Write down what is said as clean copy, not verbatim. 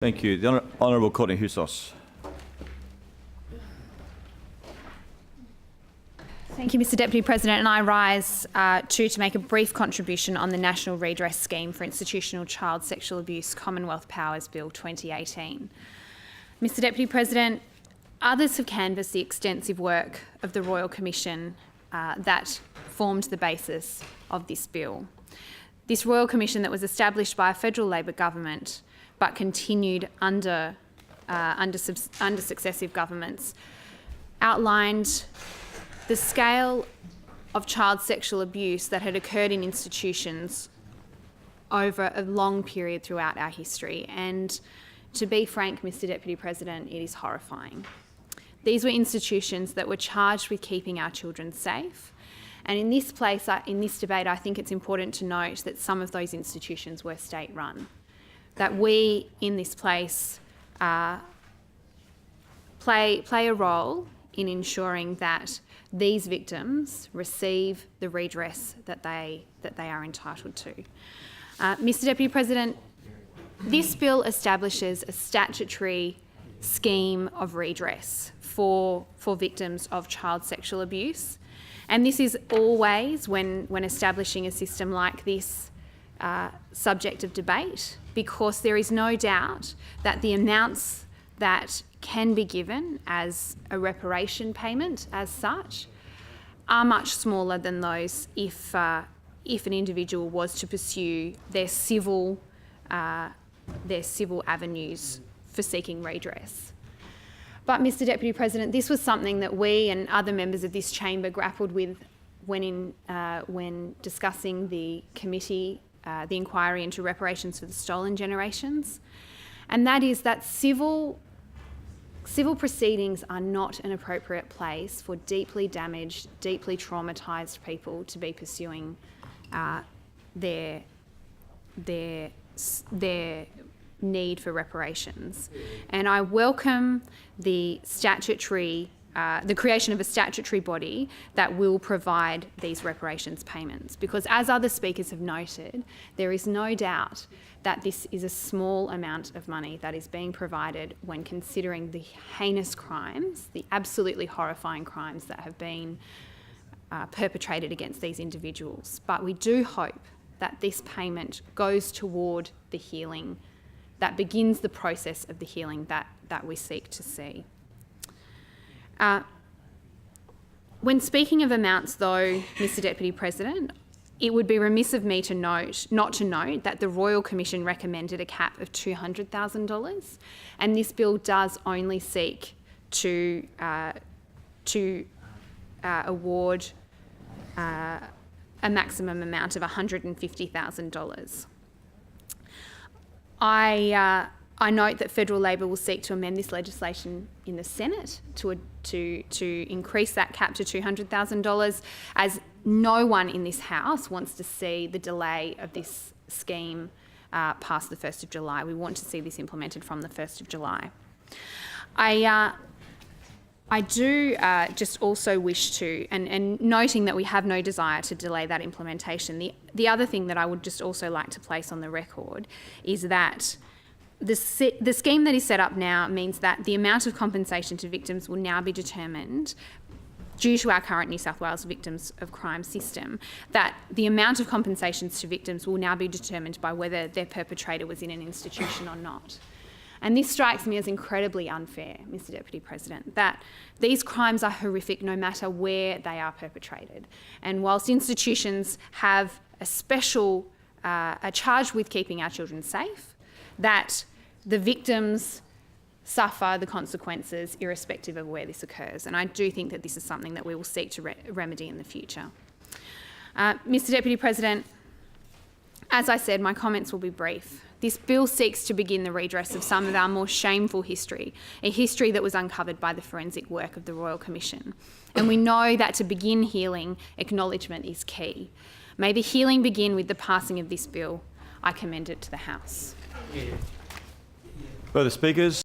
Thank you. The Honourable Courtney Houssos. Thank you, Mr Deputy President, and I rise to make a brief contribution on the National Redress Scheme for Institutional Child Sexual Abuse Commonwealth Powers Bill 2018. Mr Deputy President, others have canvassed the extensive work of the Royal Commission that formed the basis of this bill. This Royal Commission that was established by a federal Labor government but continued under successive governments outlined the scale of child sexual abuse that had occurred in institutions over a long period throughout our history. And to be frank, Mr Deputy President, it is horrifying. These were institutions that were charged with keeping our children safe. And in this debate, I think it's important to note that some of those institutions were state-run, that we in this place play a role in ensuring that these victims receive the redress that they are entitled to. Mr Deputy President, this bill establishes a statutory scheme of redress for victims of child sexual abuse. And this is always, when establishing a system like this, subject of debate, because there is no doubt that the amounts that can be given as a reparation payment as such are much smaller than those if an individual was to pursue their civil avenues for seeking redress. But Mr Deputy President, this was something that we and other members of this chamber grappled with when discussing the committee, the inquiry into reparations for the stolen generations, and that is that civil proceedings are not an appropriate place for deeply damaged, deeply traumatised people to be pursuing their need for reparations. And I welcome the creation of a statutory body that will provide these reparations payments, because as other speakers have noted, there is no doubt that this is a small amount of money that is being provided when considering the heinous crimes, the absolutely horrifying crimes that have been perpetrated against these individuals. But we do hope that this payment goes toward the healing, that begins the process of the healing that we seek to see. When speaking of amounts, though, Mr Deputy President, it would be remiss of me not to note that the Royal Commission recommended a cap of $200,000, and this bill does only seek to award a maximum amount of $150,000. I note that federal Labor will seek to amend this legislation in the Senate to increase that cap to $200,000, as no one in this House wants to see the delay of this scheme past the 1st of July. We want to see this implemented from the 1st of July. I do just also wish to, and noting that we have no desire to delay that implementation, the other thing that I would just also like to place on the record is that the scheme that is set up now means that the amount of compensation to victims will now be determined, due to our current New South Wales victims of crime system, that the amount of compensations to victims will now be determined by whether their perpetrator was in an institution or not. And this strikes me as incredibly unfair, Mr Deputy President, that these crimes are horrific no matter where they are perpetrated. And whilst institutions have are charged with keeping our children safe, that the victims suffer the consequences irrespective of where this occurs. And I do think that this is something that we will seek to remedy in the future. Mr Deputy President, as I said, my comments will be brief. This bill seeks to begin the redress of some of our more shameful history, a history that was uncovered by the forensic work of the Royal Commission. And we know that to begin healing, acknowledgement is key. May the healing begin with the passing of this bill. I commend it to the House. Further speakers?